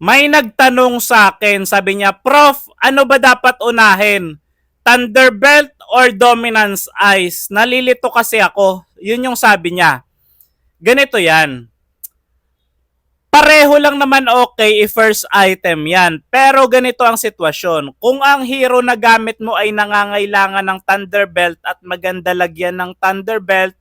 May nagtanong sa akin, sabi niya, Prof, ano ba dapat unahin? Thunderbelt or Dominance Ice? Nalilito kasi ako. Yun yung sabi niya. Ganito yan. Pareho lang naman okay i-first item yan. Pero ganito ang sitwasyon. Kung ang hero na gamit mo ay nangangailangan ng Thunderbelt at maganda lagyan ng Thunderbelt,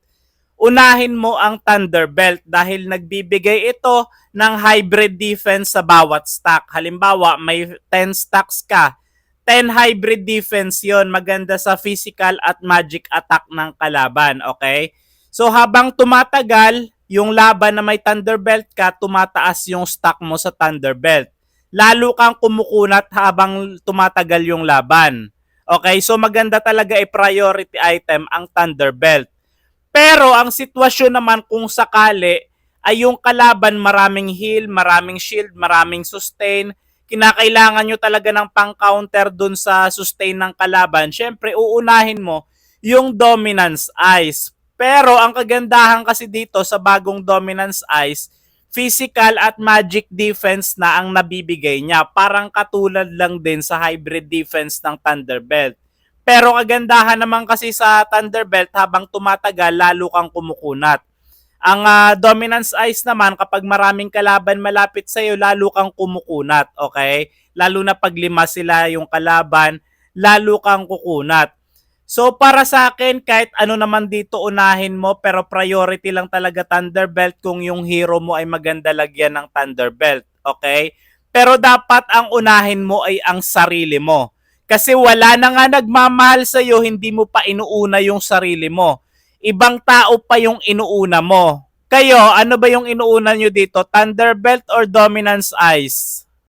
unahin mo ang Thunderbelt dahil nagbibigay ito ng hybrid defense sa bawat stack. Halimbawa, may 10 stacks ka. 10 hybrid defense yon, maganda sa physical at magic attack ng kalaban. Okay? So habang tumatagal, yung laban na may Thunderbelt ka, tumataas yung stack mo sa Thunderbelt. Lalo kang kumukunat habang tumatagal yung laban. Okay? So maganda talaga i-priority item ang Thunderbelt. Pero ang sitwasyon naman kung sakali ay yung kalaban maraming heal, maraming shield, maraming sustain, kinakailangan nyo talaga ng pang-counter dun sa sustain ng kalaban, syempre uunahin mo yung Dominance Ice. Pero ang kagandahan kasi dito sa bagong Dominance Ice, physical at magic defense na ang nabibigay niya. Parang katulad lang din sa hybrid defense ng Thunderbelt. Pero kagandahan naman kasi sa Thunderbelt, habang tumatagal, lalo kang kumukunat. Ang Dominance Ice naman, kapag maraming kalaban malapit sa'yo, lalo kang kumukunat. Okay? Lalo na pag lima sila yung kalaban, lalo kang kukunat. So para sa akin, kahit ano naman dito unahin mo, pero priority lang talaga Thunderbelt kung yung hero mo ay maganda lagyan ng Thunderbelt. Okay? Pero dapat ang unahin mo ay ang sarili mo. Kasi wala na nga nagmamahal sa'yo, hindi mo pa inuuna yung sarili mo. Ibang tao pa yung inuuna mo. Kayo, ano ba yung inuuna nyo dito? Thunderbelt or Dominance Ice?